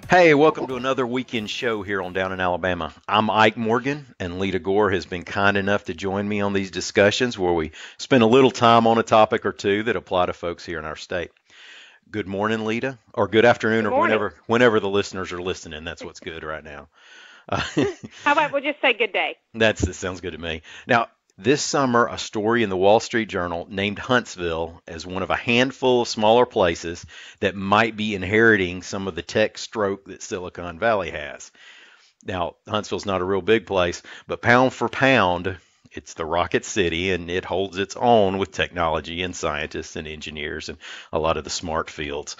Hey, welcome to another weekend show here on Down in Alabama. I'm Ike Morgan, and Leada Gore has been kind enough to join me on these discussions where we spend a little time on a topic or two that apply to folks here in our state. Good morning, Leada, or good afternoon, Good or morning. whenever the listeners are listening. That's what's good right now. Uh, How about we'll just say good day? that sounds good to me. Now, this summer, a story in the Wall Street Journal named Huntsville as one of a handful of smaller places that might be inheriting some of the tech stroke that Silicon Valley has. Now, Huntsville's not a real big place, but pound for pound, it's the Rocket City, and it holds its own with technology and scientists and engineers and a lot of the smart fields.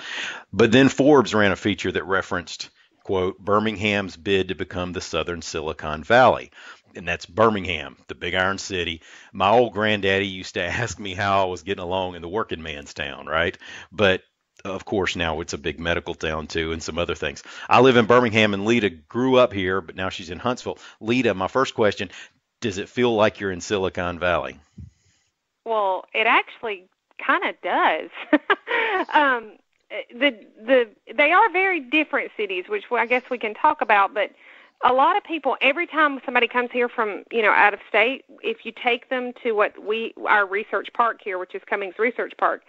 But then Forbes ran a feature that referenced, quote, Birmingham's bid to become the Southern Silicon Valley. And that's Birmingham, the big iron city. My old granddaddy used to ask me how I was getting along in the working man's town, right? But of course, now it's a big medical town too, and some other things. I live in Birmingham, and Leada grew up here, but now she's in Huntsville. Leada, my first question: does it feel like you're in Silicon Valley? Well, it actually kind of does. um, they are very different cities, which I guess we can talk about. But a lot of people, every time somebody comes here from out of state, if you take them to our research park here, which is Cummings Research Park,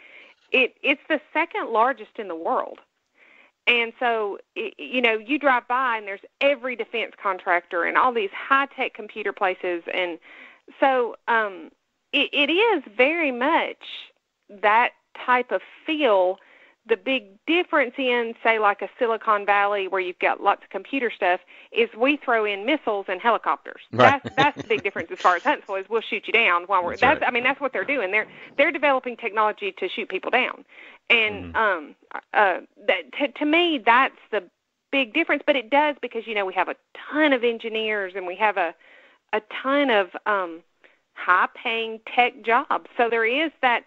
it's the second largest in the world. And so, you drive by and there's every defense contractor and all these high-tech computer places. And so it is very much that type of feel. The big difference in, say, like a Silicon Valley where you've got lots of computer stuff is we throw in missiles and helicopters. Right. That's the big difference as far as Huntsville is. We'll shoot you down while we're. That's right. I mean, that's what they're doing. They're developing technology to shoot people down, and to me, that's the big difference. But it does because we have a ton of engineers and we have a ton of high-paying tech jobs. So there is that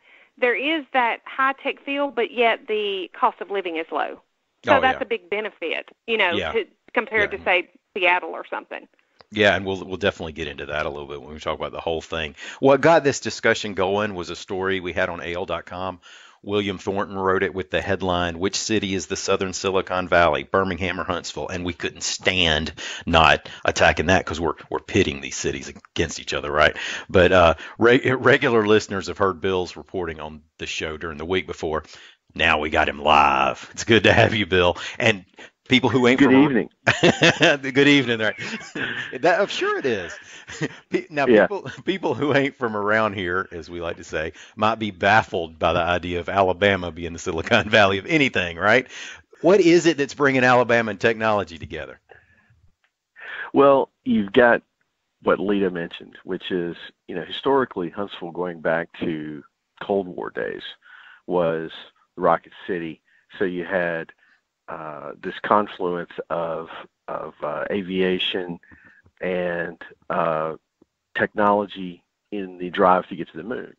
high-tech feel, but yet the cost of living is low. So Oh that's yeah, a big benefit, yeah, compared yeah. to, say, Seattle or something. Yeah, and we'll definitely get into that a little bit when we talk about the whole thing. What got this discussion going was a story we had on AL.com. William Thornton wrote it with the headline, "Which city is the Southern Silicon Valley, Birmingham or Huntsville?" And we couldn't stand not attacking that because we're pitting these cities against each other, right? But regular listeners have heard Bill's reporting on the show during the week before. Now we got him live. It's good to have you, Bill. And people who ain't Good from evening. good evening, right? I'm sure it is. Now, Yeah. people who ain't from around here, as we like to say, might be baffled by the idea of Alabama being the Silicon Valley of anything, right? What is it that's bringing Alabama and technology together? Well, you've got what Lita mentioned, which is, historically Huntsville going back to Cold War days was the Rocket City. So you had this confluence of aviation and technology in the drive to get to the moon.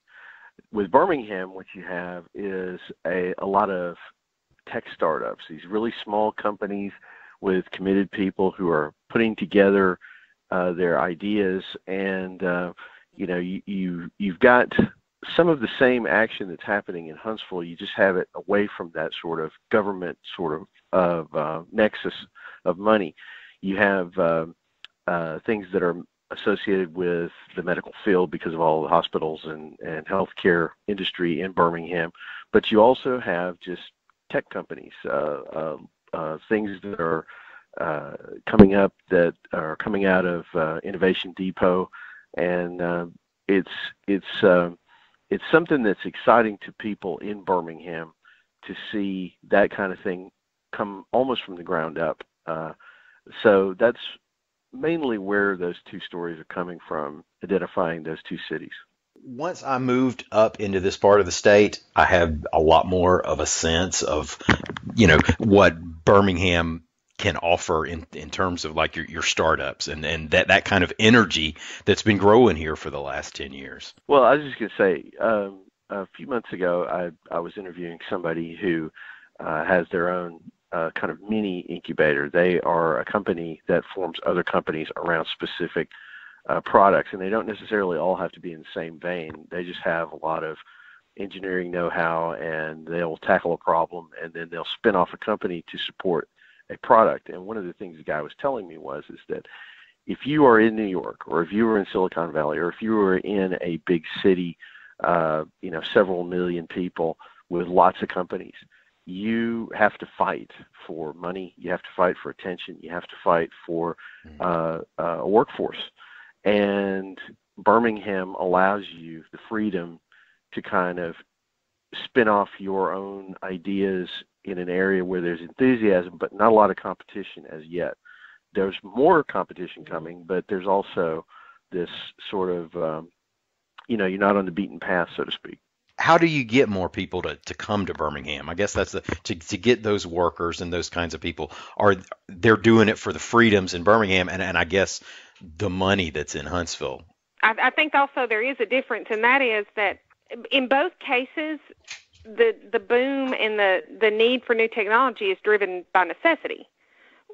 With Birmingham, what you have is a lot of tech startups, these really small companies with committed people who are putting together their ideas, and you've got some of the same action that's happening in Huntsville. You just have it away from that sort of government sort of nexus of money. You have things that are associated with the medical field because of all the hospitals and healthcare industry in Birmingham, but you also have just tech companies, things that are coming up that are coming out of Innovation Depot, and it's something that's exciting to people in Birmingham to see that kind of thing come almost from the ground up. So that's mainly where those two stories are coming from, identifying those two cities. Once I moved up into this part of the state, I have a lot more of a sense of, what Birmingham can offer in terms of like your startups and that kind of energy that's been growing here for the last 10 years. Well, I was just going to say, a few months ago, I was interviewing somebody who has their own kind of mini incubator. They are a company that forms other companies around specific products, and they don't necessarily all have to be in the same vein. They just have a lot of engineering know-how, and they'll tackle a problem, and then they'll spin off a company to support a product. And one of the things the guy was telling me is that if you are in New York, or if you were in Silicon Valley, or if you were in a big city, several million people with lots of companies, you have to fight for money. You have to fight for attention. You have to fight for a workforce. And Birmingham allows you the freedom to kind of spin off your own ideas in an area where there's enthusiasm, but not a lot of competition as yet. There's more competition coming, but there's also this sort of, you're not on the beaten path, so to speak. How do you get more people to come to Birmingham? I guess that's to get those workers and those kinds of people. They're doing it for the freedoms in Birmingham and I guess the money that's in Huntsville. I think also there is a difference, and that is that in both cases, the boom and the need for new technology is driven by necessity,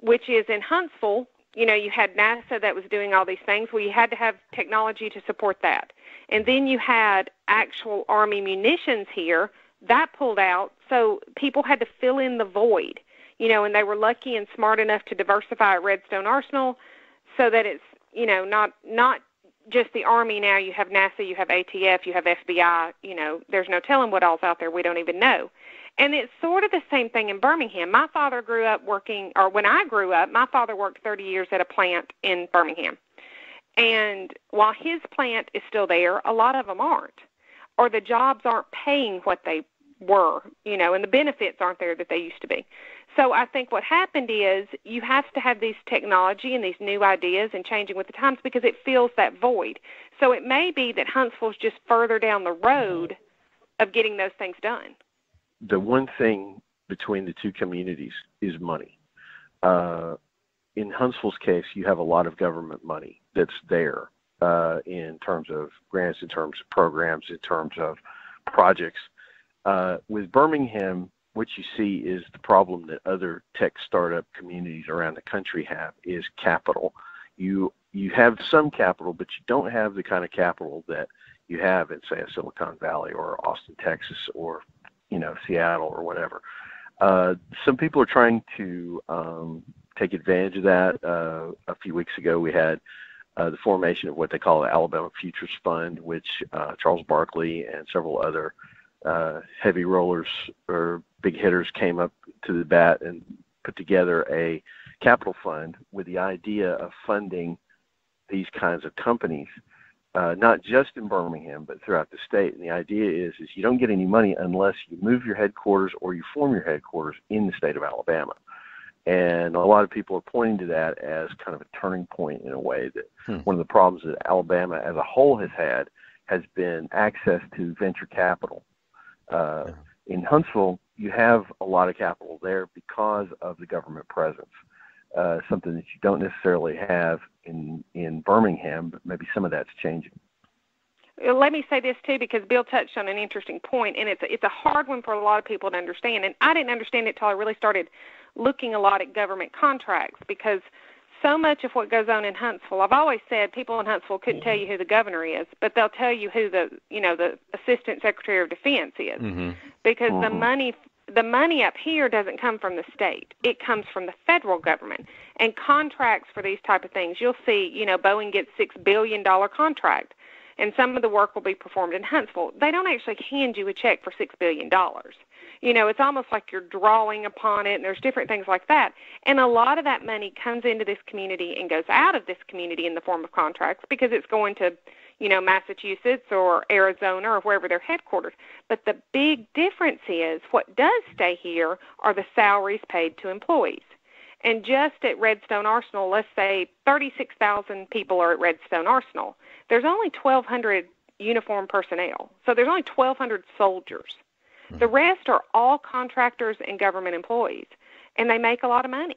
which is in Huntsville, you had NASA that was doing all these things. Well, you had to have technology to support that. And then you had actual Army munitions here. That pulled out, so people had to fill in the void, and they were lucky and smart enough to diversify at Redstone Arsenal so that it's, not just the Army now. You have NASA, you have ATF, you have FBI, there's no telling what all's out there. We don't even know. And it's sort of the same thing in Birmingham. My father grew up when I grew up, my father worked 30 years at a plant in Birmingham. And while his plant is still there, a lot of them aren't, or the jobs aren't paying what they were, and the benefits aren't there that they used to be. So I think what happened is you have to have these technology and these new ideas and changing with the times because it fills that void. So it may be that Huntsville's just further down the road of getting those things done. The one thing between the two communities is money. In Huntsville's case, you have a lot of government money that's there in terms of grants, in terms of programs, in terms of projects. With Birmingham, what you see is the problem that other tech startup communities around the country have is capital. You have some capital, but you don't have the kind of capital that you have in, say, a Silicon Valley or Austin, Texas, or Seattle or whatever. Some people are trying to take advantage of that. A few weeks ago, we had the formation of what they call the Alabama Futures Fund, which Charles Barkley and several other heavy rollers or big hitters came up to the bat and put together a capital fund with the idea of funding these kinds of companies, not just in Birmingham, but throughout the state. And the idea is you don't get any money unless you move your headquarters or you form your headquarters in the state of Alabama. And a lot of people are pointing to that as kind of a turning point in a way that one of the problems that Alabama as a whole has had has been access to venture capital. In Huntsville, you have a lot of capital there because of the government presence, something that you don't necessarily have in Birmingham, but maybe some of that's changing. Let me say this, too, because Bill touched on an interesting point, and it's a hard one for a lot of people to understand. And I didn't understand it until I really started looking a lot at government contracts, because so much of what goes on in Huntsville, I've always said people in Huntsville couldn't tell you who the governor is, but they'll tell you who the Assistant Secretary of Defense is, because the money up here doesn't come from the state. It comes from the federal government. And contracts for these type of things, you'll see, Boeing gets $6 billion contract, and some of the work will be performed in Huntsville. They don't actually hand you a check for $6 billion. It's almost like you're drawing upon it, and there's different things like that. And a lot of that money comes into this community and goes out of this community in the form of contracts because it's going to, Massachusetts or Arizona or wherever they're headquartered. But the big difference is what does stay here are the salaries paid to employees. And just at Redstone Arsenal, let's say 36,000 people are at Redstone Arsenal. There's only 1,200 uniformed personnel. So there's only 1,200 soldiers. The rest are all contractors and government employees, and they make a lot of money.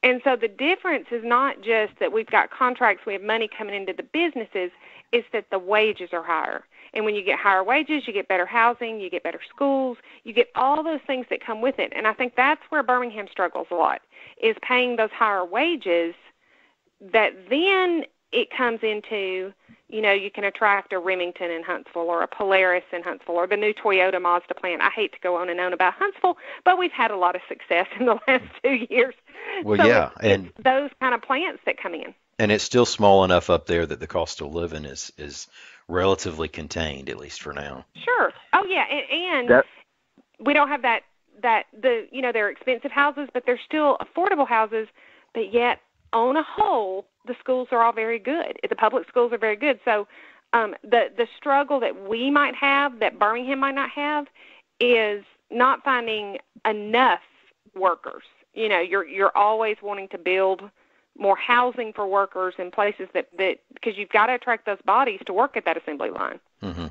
And so the difference is not just that we've got contracts, we have money coming into the businesses, it's that the wages are higher. And when you get higher wages, you get better housing, you get better schools, you get all those things that come with it. And I think that's where Birmingham struggles a lot, is paying those higher wages that then it comes into, you can attract a Remington in Huntsville or a Polaris in Huntsville or the new Toyota Mazda plant. I hate to go on and on about Huntsville, but we've had a lot of success in the last 2 years. Well, so yeah, it's those kind of plants that come in. And it's still small enough up there that the cost of living is relatively contained, at least for now. Sure. Oh, yeah, and we don't have they're expensive houses, but they're still affordable houses, but yet on a whole, the schools are all very good. The public schools are very good. So the struggle that we might have, that Birmingham might not have, is not finding enough workers. You're always wanting to build more housing for workers in places that because you've got to attract those bodies to work at that assembly line. Mm-hmm.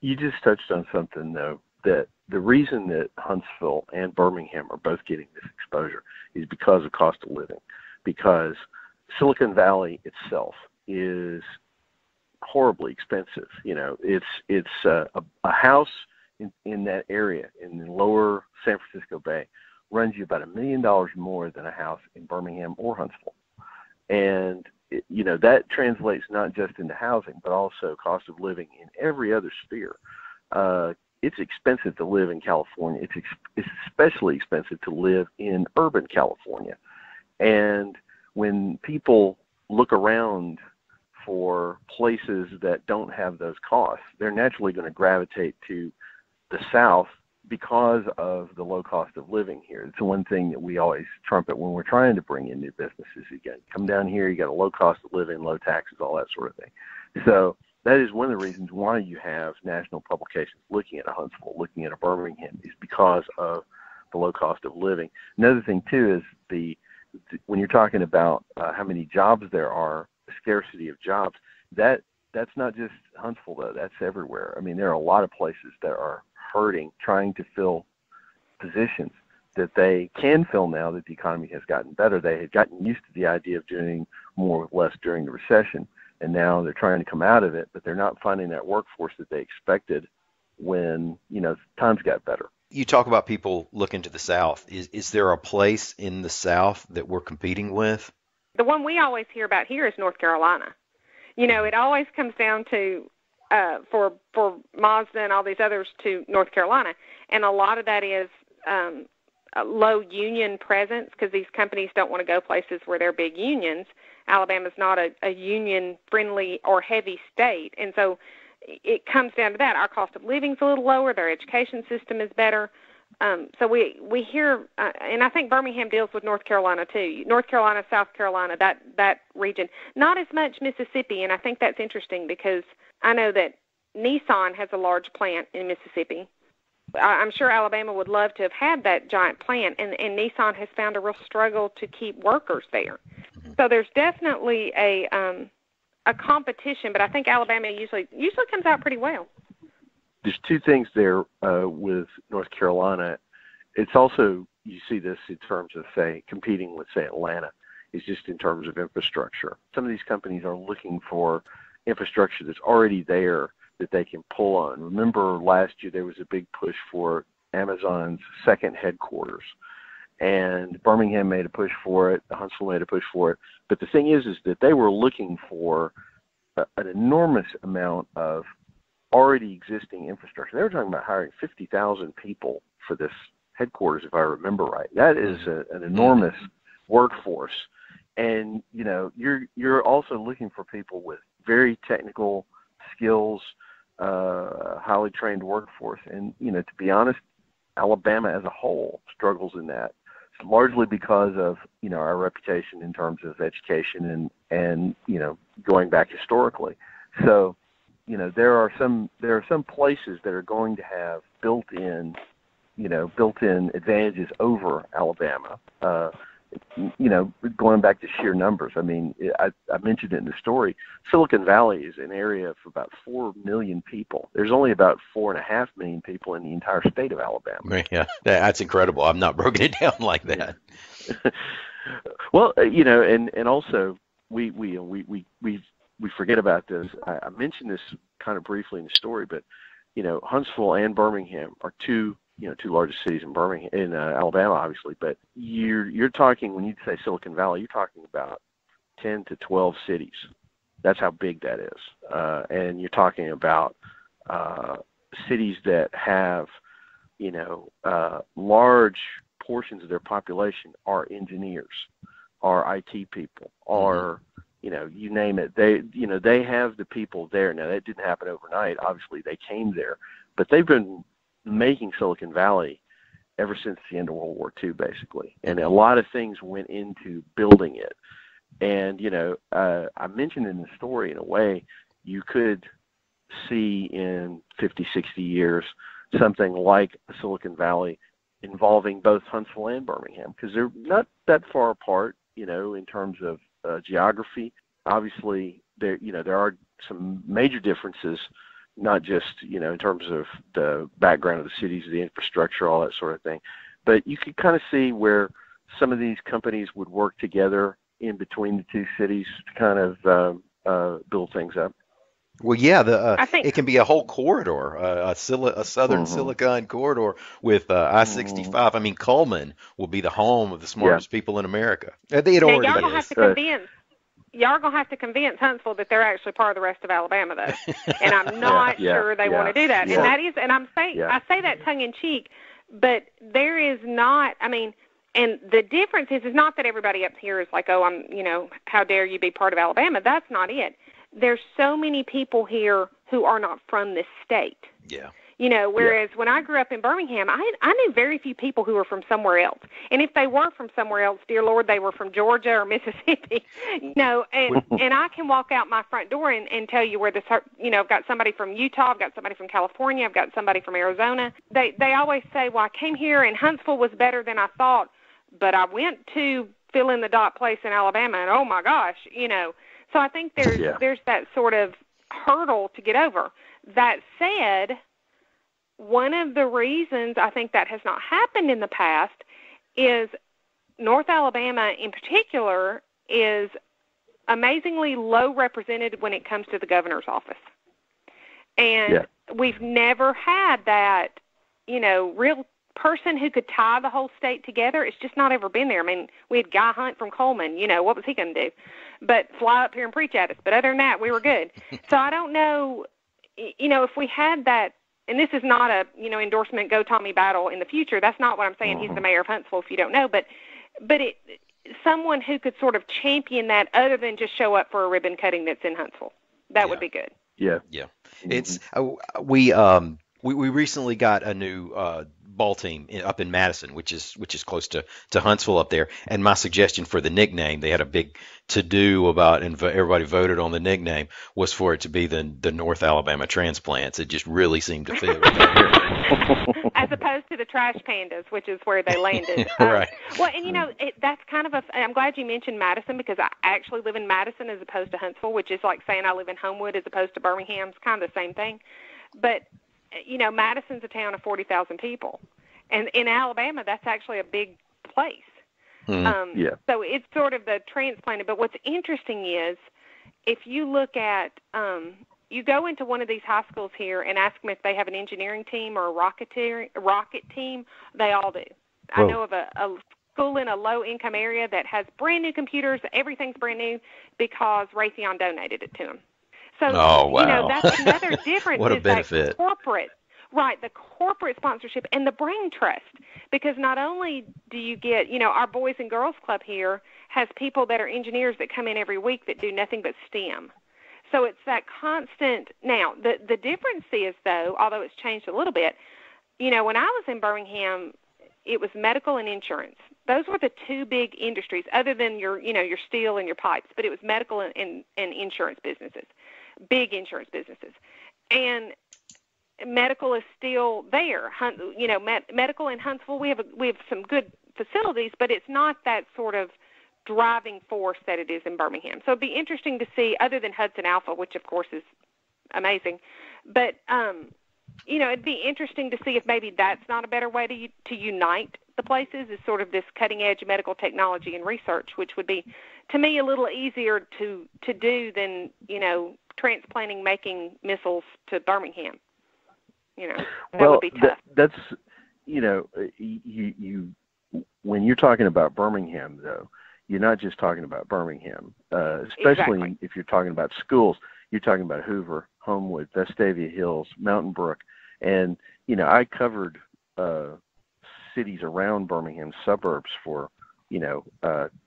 You just touched on something, though, that the reason that Huntsville and Birmingham are both getting this exposure is because of cost of living, because Silicon Valley itself is horribly expensive. It's a house in that area in the lower San Francisco Bay runs you about $1 million more than a house in Birmingham or Huntsville. And, that translates not just into housing, but also cost of living in every other sphere. It's expensive to live in California. It's especially expensive to live in urban California. And when people look around for places that don't have those costs, they're naturally going to gravitate to the South because of the low cost of living here. It's the one thing that we always trumpet when we're trying to bring in new businesses. You got to come down here, you got a low cost of living, low taxes, all that sort of thing. So that is one of the reasons why you have national publications looking at a Huntsville, looking at a Birmingham, is because of the low cost of living. Another thing, too, is when you're talking about how many jobs there are, the scarcity of jobs, that's not just Huntsville, though. That's everywhere. I mean, there are a lot of places that are hurting, trying to fill positions that they can fill now that the economy has gotten better. They had gotten used to the idea of doing more with less during the recession, and now they're trying to come out of it, but they're not finding that workforce that they expected when, times got better. You talk about people looking to the South. Is there a place in the South that we're competing with? The one we always hear about here is North Carolina. It always comes down to for Mazda and all these others to North Carolina, and a lot of that is a low union presence because these companies don't want to go places where there are big unions. Alabama's not a union-friendly or heavy state, and so it comes down to that. Our cost of living's a little lower. Their education system is better. So we hear, and I think Birmingham deals with North Carolina too. North Carolina, South Carolina, that region. Not as much Mississippi, and I think that's interesting because I know that Nissan has a large plant in Mississippi. I'm sure Alabama would love to have had that giant plant, and Nissan has found a real struggle to keep workers there. So there's definitely a competition, but I think Alabama usually comes out pretty well. There's two things there with North Carolina. It's also, you see this in terms of, say, competing with, say, Atlanta, is just in terms of infrastructure. Some of these companies are looking for infrastructure that's already there that they can pull on. Remember last year there was a big push for Amazon's second headquarters, and Birmingham made a push for it, Huntsville made a push for it. But the thing is that they were looking for an enormous amount of already existing infrastructure. They were talking about hiring 50,000 people for this headquarters, if I remember right. That is an enormous workforce. And, you're also looking for people with very technical skills, highly trained workforce. And, to be honest, Alabama as a whole struggles in that. It's largely because of, our reputation in terms of education and going back historically. So, there are some places that are going to have built-in advantages over Alabama. Going back to sheer numbers. I mean, I mentioned it in the story. Silicon Valley is an area of about 4 million people. There's only about 4.5 million people in the entire state of Alabama. Yeah, that's incredible. I've not broken it down like that. Well, and also we forget about this. I mentioned this kind of briefly in the story, but Huntsville and Birmingham are two largest cities in Alabama, obviously. But you're talking, when you say Silicon Valley, you're talking about 10 to 12 cities That's how big that is. And you're talking about cities that have, large portions of their population are engineers, are IT people, are, you name it. They have the people there. Now, that didn't happen overnight. Obviously, they came there, but they've been making Silicon Valley ever since the end of World War II, basically. And a lot of things went into building it. And, I mentioned in the story, in a way, you could see in 50, 60 years something like a Silicon Valley involving both Huntsville and Birmingham, because they're not that far apart, in terms of geography. Obviously, there are some major differences, not just, in terms of the background of the cities, the infrastructure, all that sort of thing. But you could kind of see where some of these companies would work together in between the two cities to kind of build things up. Well, yeah, I think, it can be a whole corridor, a southern Silicon corridor with I-65. I mean, Coleman will be the home of the smartest people in America. It now already y'all gonna have is. to convince. Y'all gonna have to convince Huntsville that they're actually part of the rest of Alabama, though. And I'm not sure they want to do that. Yeah. And that is, and I'm saying, I say that tongue in cheek, but there is not. I mean, and the difference is not that everybody up here is like, oh, how dare you be part of Alabama? That's not it. There's so many people here who are not from this state. Yeah. Whereas when I grew up in Birmingham, I knew very few people who were from somewhere else. And if they were from somewhere else, dear Lord, they were from Georgia or Mississippi. And I can walk out my front door and tell you where this, I've got somebody from Utah, I've got somebody from California, I've got somebody from Arizona. They always say, well, I came here and Huntsville was better than I thought, but I went to fill in the dot place in Alabama, and oh my gosh, So I think there's that sort of hurdle to get over. That said, one of the reasons I think that has not happened in the past is North Alabama in particular is amazingly low represented when it comes to the governor's office. And we've never had that, real person who could tie the whole state together. It's just not ever been there. I mean, we had Guy Hunt from Coleman, what was he going to do? But fly up here and preach at us. But other than that, we were good. So I don't know, if we had that, and this is not a, endorsement, go Tommy Battle in the future. That's not what I'm saying. He's the mayor of Huntsville, if you don't know. But someone who could sort of champion that other than just show up for a ribbon cutting that's in Huntsville. That would be good. Yeah. Yeah. It's we recently got a new ball team up in Madison, which is close to Huntsville up there. And my suggestion for the nickname, they had a big to-do about, and everybody voted on the nickname, was for it to be the North Alabama Transplants. It just really seemed to fit. As opposed to the Trash Pandas, which is where they landed. Right. Well, and that's kind of I'm glad you mentioned Madison, because I actually live in Madison as opposed to Huntsville, which is like saying I live in Homewood as opposed to Birmingham. It's kind of the same thing. But Madison's a town of 40,000 people, and in Alabama, that's actually a big place. So it's sort of the transplanted. But what's interesting is, if you look at, you go into one of these high schools here and ask them if they have an engineering team or a rocket team. They all do. I know of a school in a low-income area that has brand-new computers. Everything's brand new because Raytheon donated it to them. So, that's another difference. What a benefit. The corporate sponsorship and the brain trust. Because not only do you get, our Boys and Girls Club here has people that are engineers that come in every week that do nothing but STEM. So it's that constant. Now, the difference is, though, although it's changed a little bit, when I was in Birmingham, it was medical and insurance. Those were the two big industries, other than your steel and your pipes, but it was medical and insurance businesses. Big insurance businesses. And medical is still there. Medical in Huntsville, we have some good facilities, but it's not that sort of driving force that it is in Birmingham. So it'd be interesting to see, other than Hudson Alpha, which of course is amazing, but it'd be interesting to see if maybe that's not a better way to unite the places, is sort of this cutting edge medical technology and research, which would be, to me, a little easier to do than transplanting, making missiles to Birmingham. That would be tough. That's you when you're talking about Birmingham, though, you're not just talking about Birmingham, especially Exactly. if you're talking about schools. You're talking about Hoover, Homewood, Vestavia Hills, Mountain Brook, and I covered cities around Birmingham, suburbs for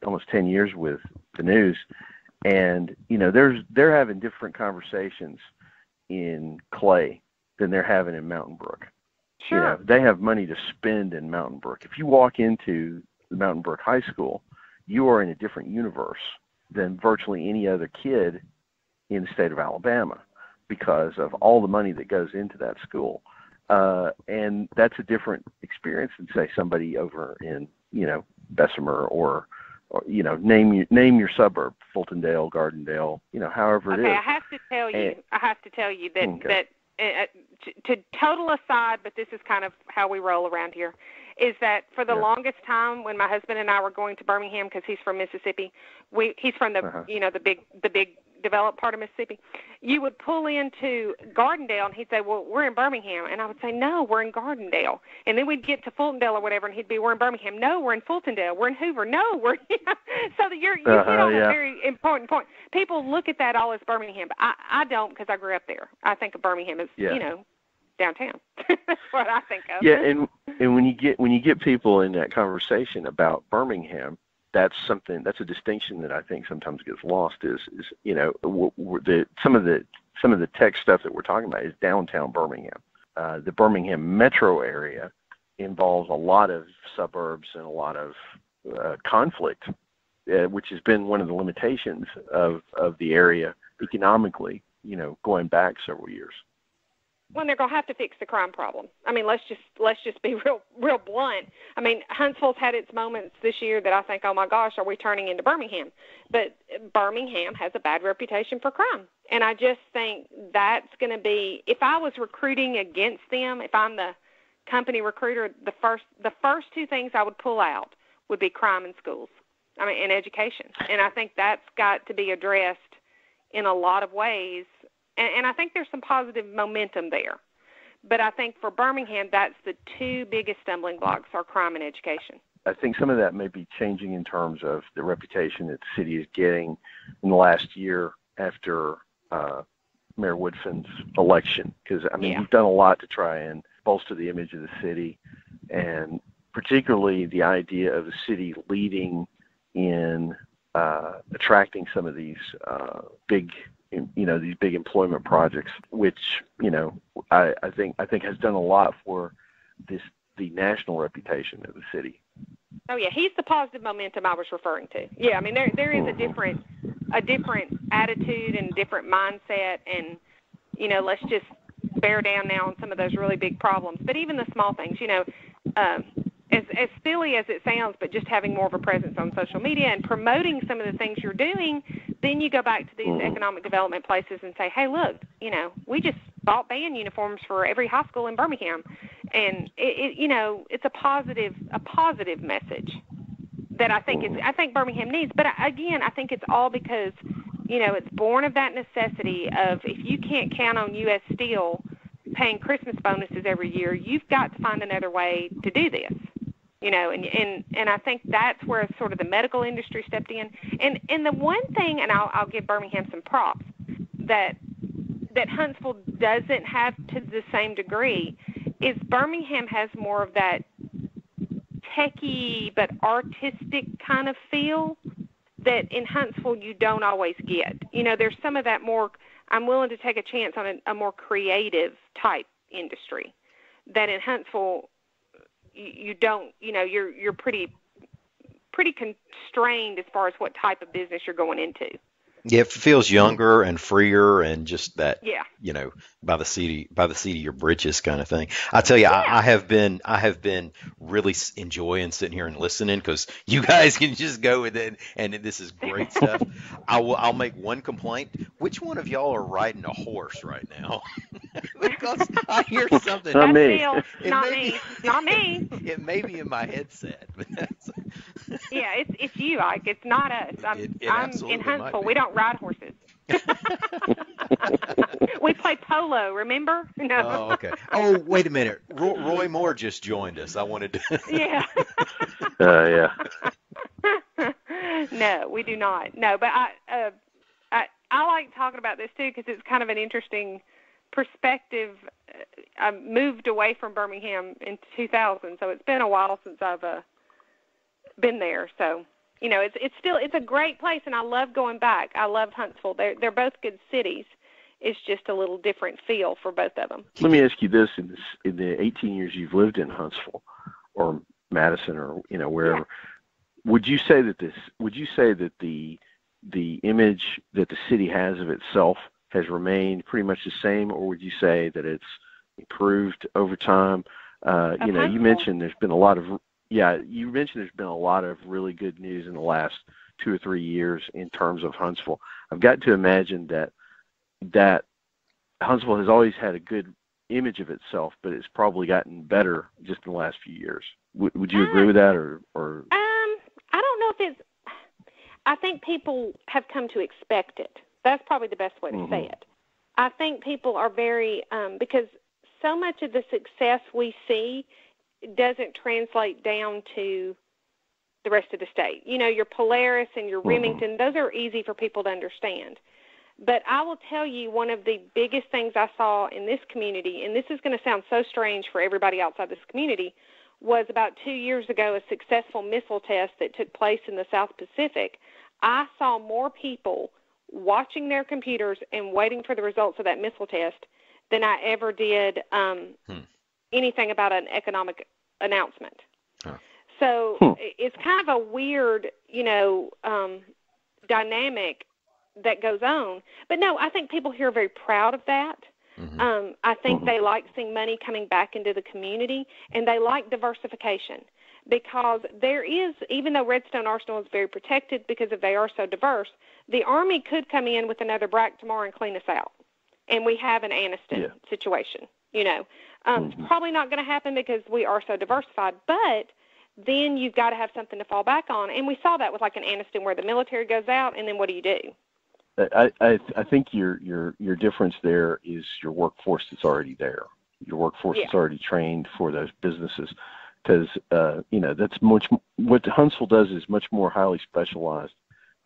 almost 10 years with the news, and they're having different conversations in Clay than they're having in Mountain Brook. Sure. They have money to spend in Mountain Brook. If you walk into the Mountain Brook High School, you are in a different universe than virtually any other kid in the state of Alabama because of all the money that goes into that school. And that's a different experience than, say, somebody over in, Bessemer or name your suburb, Fultondale, Gardendale, however it is. Okay, I have to tell you that okay. that to total aside, but this is kind of how we roll around here, is that for the longest time when my husband and I were going to Birmingham, because he's from Mississippi, he's from the the big developed part of Mississippi, you would pull into Gardendale and he'd say, well, we're in Birmingham, and I would say, no, we're in Gardendale, and then we'd get to Fultondale or whatever, and he'd be, we're in Birmingham, no, we're in Fultondale, we're in Hoover, no, we're so that you hit on a very important point. People look at that all as Birmingham, but I don't, because I grew up there. I think of Birmingham as downtown. That's what I think of. Yeah, and when you get people in that conversation about Birmingham, that's a distinction that I think sometimes gets lost. Is some of the tech stuff that we're talking about is downtown Birmingham. The Birmingham metro area involves a lot of suburbs and a lot of conflict, which has been one of the limitations of the area economically. Going back several years. Well, they're going to have to fix the crime problem. I mean, let's just be real blunt. I mean, Huntsville's had its moments this year that I think, oh my gosh, are we turning into Birmingham? But Birmingham has a bad reputation for crime, and I just think that's going to be, if I was recruiting against them, if I'm the company recruiter, the first two things I would pull out would be crime in schools. I mean, in education, and I think that's got to be addressed in a lot of ways. And I think there's some positive momentum there. But I think for Birmingham, that's the two biggest stumbling blocks are crime and education. I think some of that may be changing in terms of the reputation that the city is getting in the last year after Mayor Woodfin's election. Because, we've done a lot to try and bolster the image of the city, and particularly the idea of the city leading in attracting some of these big employment projects, which I think has done a lot for the national reputation of the city. Oh yeah, he's the positive momentum I was referring to. Yeah, I mean there is a different attitude and different mindset, and let's just bear down now on some of those really big problems. But even the small things, as silly as it sounds, but just having more of a presence on social media and promoting some of the things you're doing, then you go back to these economic development places and say, hey, look, we just bought band uniforms for every high school in Birmingham. And, it's a positive message that I think Birmingham needs. But, again, I think it's all because, it's born of that necessity of if you can't count on U.S. Steel paying Christmas bonuses every year, you've got to find another way to do this. And I think that's where sort of the medical industry stepped in. And the one thing, and I'll give Birmingham some props, that Huntsville doesn't have to the same degree, is Birmingham has more of that techie but artistic kind of feel that in Huntsville you don't always get. There's some of that more, I'm willing to take a chance on a more creative type industry that in Huntsville you don't, you're pretty constrained as far as what type of business you're going into. Yeah, it feels younger and freer and just that, yeah. By the seat of your britches kind of thing. I tell you, yeah. I have been really enjoying sitting here and listening because you guys can just go with it, and this is great stuff. I'll make one complaint. Which one of y'all are riding a horse right now? Because I hear something. Not me. Not me. It may be in my headset, but that's. Yeah, it's you, Ike. It's not us. I'm in Huntsville. We don't ride horses. We play polo, remember? No. Oh, okay. Oh, wait a minute. Roy Moore just joined us. I wanted to. Yeah. Yeah. No, we do not. No, but I like talking about this too because it's kind of an interesting perspective. I moved away from Birmingham in 2000, so it's been a while since I've been there. So, it's a great place, and I love going back. I love Huntsville. They're both good cities. It's just a little different feel for both of them. Let me ask you this: in the 18 years you've lived in Huntsville or Madison or wherever, would you say that the image that the city has of itself has remained pretty much the same, or would you say that it's improved over time? You mentioned there's been a lot of really good news in the last 2 or 3 years in terms of Huntsville. I've got to imagine that Huntsville has always had a good image of itself, but it's probably gotten better just in the last few years. Would you agree with that, or? I don't know if it's. I think people have come to expect it. That's probably the best way to say it. I think people are very because so much of the success we see doesn't translate down to the rest of the state. Your Polaris and your Remington, those are easy for people to understand. But I will tell you one of the biggest things I saw in this community, and this is going to sound so strange for everybody outside this community, was about 2 years ago a successful missile test that took place in the South Pacific. I saw more people watching their computers and waiting for the results of that missile test than I ever did anything about an economic announcement. So it's kind of a weird, dynamic that goes on. But no, I think people here are very proud of that. I think they like seeing money coming back into the community, and they like diversification. Because there is, even though Redstone Arsenal is very protected because they are so diverse, the Army could come in with another BRAC tomorrow and clean us out. And we have an Anniston situation, It's probably not going to happen because we are so diversified, but then you've got to have something to fall back on. And we saw that with like an Anniston where the military goes out, and then what do you do? I think your difference there is your workforce that's already there. Your workforce is already trained for those businesses. Because, that's what Huntsville does is much more highly specialized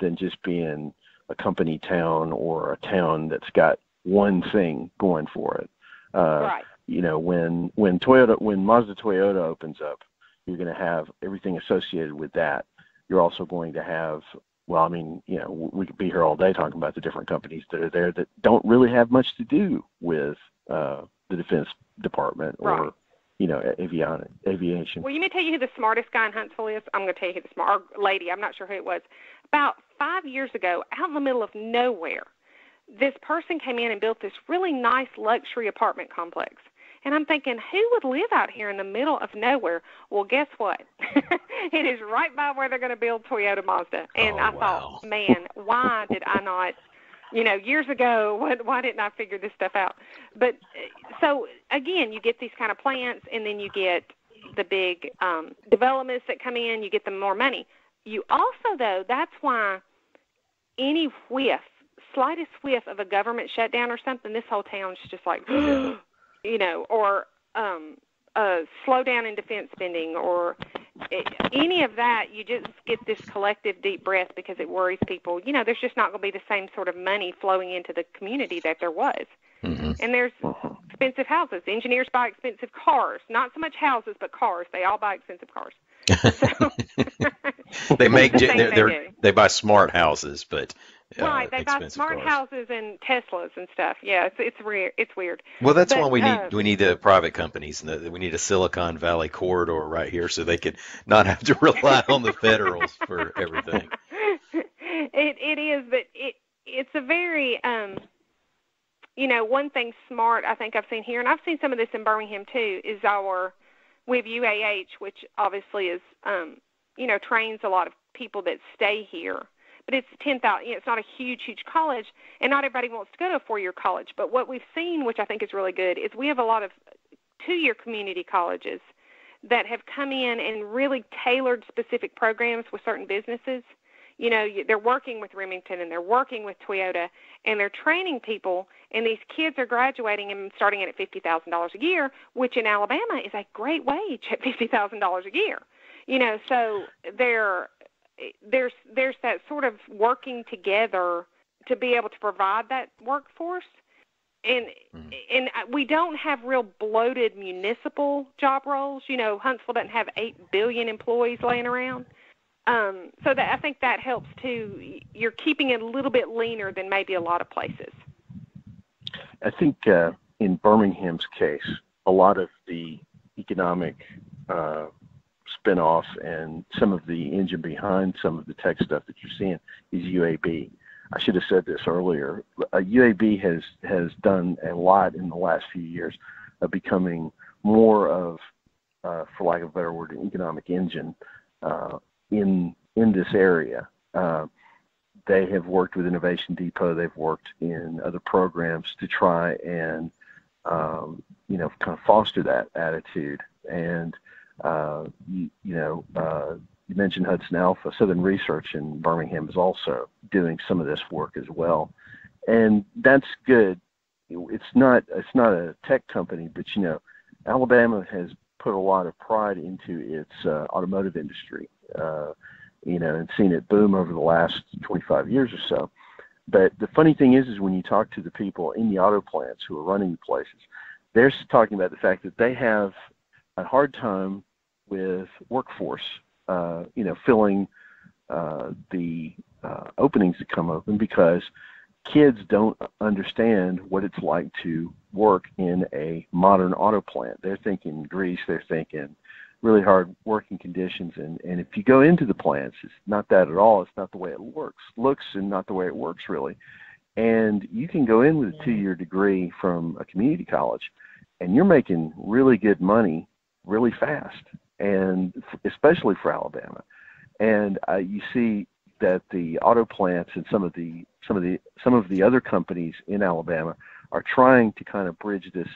than just being a company town or a town that's got one thing going for it. Right. When Mazda Toyota opens up, you're going to have everything associated with that. You're also going to have, we could be here all day talking about the different companies that are there that don't really have much to do with the Defense Department or aviation. Well, you may tell you who the smartest guy in Huntsville is. I'm going to tell you who the smart lady. I'm not sure who it was. About 5 years ago, out in the middle of nowhere, this person came in and built this really nice luxury apartment complex. And I'm thinking, who would live out here in the middle of nowhere? Well, guess what? It is right by where they're going to build Toyota Mazda. And I thought, man, why did I not, years ago, why didn't I figure this stuff out? But so, again, you get these kind of plants, and then you get the big developments that come in. You get them more money. You also, though, that's why any slightest whiff of a government shutdown or something, this whole town's just like, or a slowdown in defense spending or any of that, you just get this collective deep breath because it worries people. There's just not going to be the same sort of money flowing into the community that there was. And there's expensive houses. Engineers buy expensive cars. Not so much houses, but cars. They all buy expensive cars. So they buy smart houses, but right, they buy smart cars. Houses and Teslas and stuff. Yeah, it's weird. It's weird. Well, that's why we need the private companies, and we need a Silicon Valley corridor right here, so they could not have to rely on the federals for everything. It is, but it's a very one thing smart I think I've seen here, and I've seen some of this in Birmingham too, is we have UAH, which obviously is trains a lot of people that stay here. But it's 10,000. It's not a huge college, and not everybody wants to go to a 4-year college. But what we've seen, which I think is really good, is we have a lot of 2-year community colleges that have come in and really tailored specific programs with certain businesses. They're working with Remington and they're working with Toyota, and they're training people, and these kids are graduating and starting in at $50,000 a year, which in Alabama is a great wage at $50,000 a year. So they're there's that sort of working together to be able to provide that workforce. And we don't have real bloated municipal job roles. Huntsville doesn't have 8 billion employees laying around. So I think that helps too. You're keeping it a little bit leaner than maybe a lot of places. I think in Birmingham's case, a lot of the economic spinoff and some of the engine behind some of the tech stuff that you're seeing is UAB. I should have said this earlier. UAB has done a lot in the last few years of becoming more of, for lack of a better word, an economic engine in this area. They have worked with Innovation Depot. They've worked in other programs to try and kind of foster that attitude. And you mentioned Hudson Alpha. Southern Research in Birmingham is also doing some of this work as well, and that's good. It's not a tech company, but Alabama has put a lot of pride into its automotive industry, and seen it boom over the last 25 years or so. But the funny thing is when you talk to the people in the auto plants who are running the places, they're talking about the fact that they have a hard time with workforce, filling the openings that come open because kids don't understand what it's like to work in a modern auto plant. They're thinking grease, they're thinking really hard working conditions, and if you go into the plants, it's not that at all. It's not the way it looks and not the way it works really. And you can go in with a 2-year degree from a community college, and you're making really good money really fast, and especially for Alabama. And you see that the auto plants and some of the other companies in Alabama are trying to kind of bridge this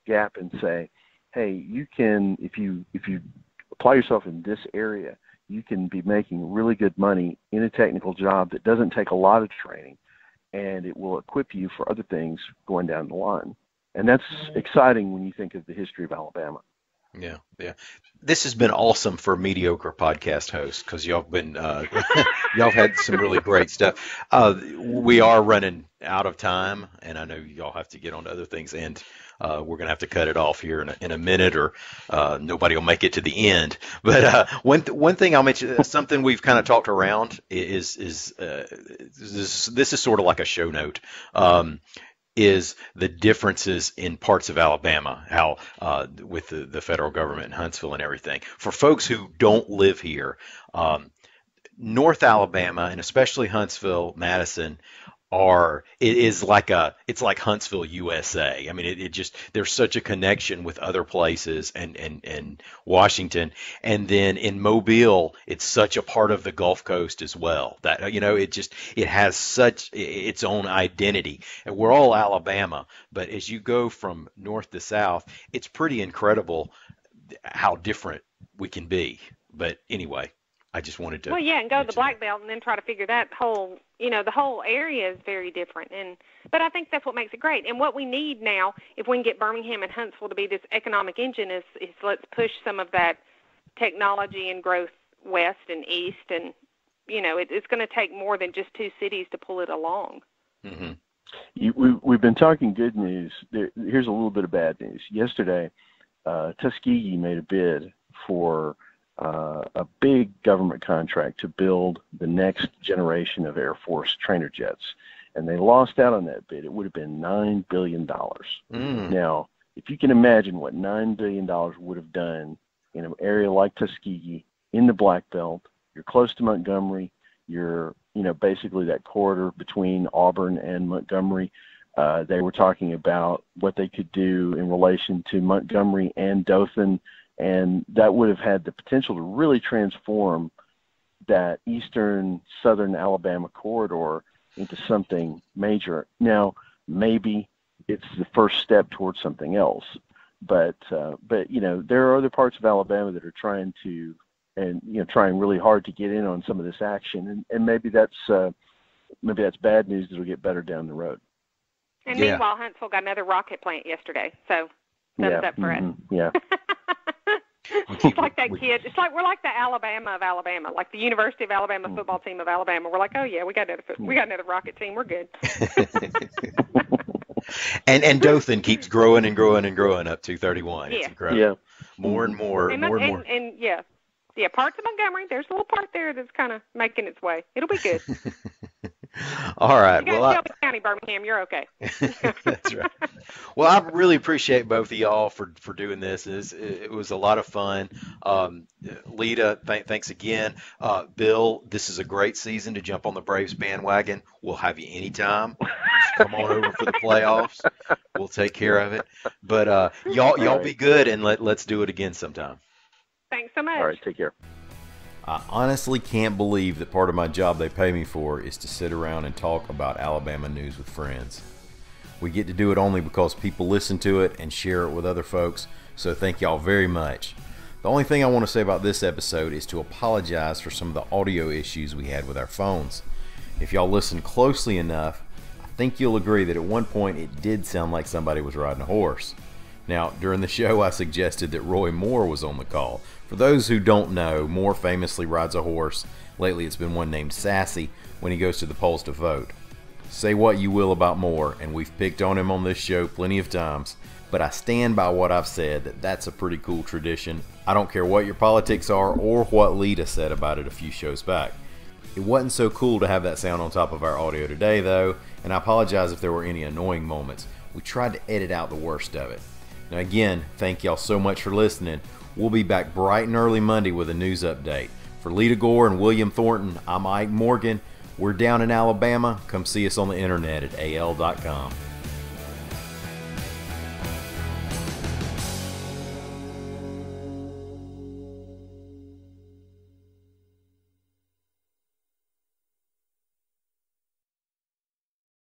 gap and say, hey, you can, if you apply yourself in this area, you can be making really good money in a technical job that doesn't take a lot of training, and it will equip you for other things going down the line. And that's exciting when you think of the history of Alabama. Yeah. This has been awesome for mediocre podcast hosts because y'all have been y'all have had some really great stuff. We are running out of time, and I know y'all have to get on to other things, and we're gonna have to cut it off here in a minute, or nobody will make it to the end. But one thing I'll mention, something we've kind of talked around is this is sort of like a show note. Is the differences in parts of Alabama, how with the federal government in Huntsville and everything. For folks who don't live here, North Alabama, and especially Huntsville, Madison, it's like Huntsville, USA. I mean, it just, there's such a connection with other places and Washington, and then in Mobile, it's such a part of the Gulf Coast as well that it has such its own identity. And we're all Alabama, but as you go from north to south, it's pretty incredible how different we can be. But anyway, I just wanted to. Well, yeah, and go to the Black Belt and then try to figure that whole, the whole area is very different. But I think that's what makes it great. And what we need now, if we can get Birmingham and Huntsville to be this economic engine, is let's push some of that technology and growth west and east. And, it's going to take more than just 2 cities to pull it along. Mm-hmm. We've been talking good news. Here's a little bit of bad news. Yesterday, Tuskegee made a bid for a big government contract to build the next generation of Air Force trainer jets, and they lost out on that bid. It would have been $9 billion. Now, if you can imagine what $9 billion would have done in an area like Tuskegee, in the Black Belt, you're close to Montgomery, you're, basically that corridor between Auburn and Montgomery. They were talking about what they could do in relation to Montgomery and Dothan, and that would have had the potential to really transform that eastern, southern Alabama corridor into something major. Now, maybe it's the first step towards something else, but there are other parts of Alabama that are trying really hard to get in on some of this action, and maybe that's bad news that'll get better down the road. And meanwhile, Huntsville got another rocket plant yesterday, so thumbs up for us. Yeah. It's like that kid. It's like we're like the Alabama of Alabama, like the University of Alabama football team of Alabama. We're like, oh yeah, we got another Rocket team. We're good. And Dothan keeps growing and growing and growing up 231. Yeah. It's incredible. Yeah. More and more, and more and more. And yeah, parts of Montgomery. There's a little part there that's kind of making its way. It'll be good. All right. You got Shelby County, Birmingham. You're okay. That's right. Well, I really appreciate both of y'all for doing this. It was a lot of fun. Leada, thanks again. Bill, this is a great season to jump on the Braves bandwagon. We'll have you anytime. Just come on over for the playoffs. We'll take care of it. But y'all be good, and let's do it again sometime. Thanks so much. All right, take care. I honestly can't believe that part of my job they pay me for is to sit around and talk about Alabama news with friends. We get to do it only because people listen to it and share it with other folks, so thank y'all very much. The only thing I want to say about this episode is to apologize for some of the audio issues we had with our phones. If y'all listen closely enough, I think you'll agree that at one point it did sound like somebody was riding a horse. Now, during the show, I suggested that Roy Moore was on the call. For those who don't know, Moore famously rides a horse. Lately, it's been one named Sassy when he goes to the polls to vote. Say what you will about Moore, and we've picked on him on this show plenty of times, but I stand by what I've said, that that's a pretty cool tradition. I don't care what your politics are or what Leada said about it a few shows back. It wasn't so cool to have that sound on top of our audio today, though, and I apologize if there were any annoying moments. We tried to edit out the worst of it. Now again, thank y'all so much for listening. We'll be back bright and early Monday with a news update. For Leada Gore and William Thornton, I'm Ike Morgan. We're down in Alabama. Come see us on the internet at al.com.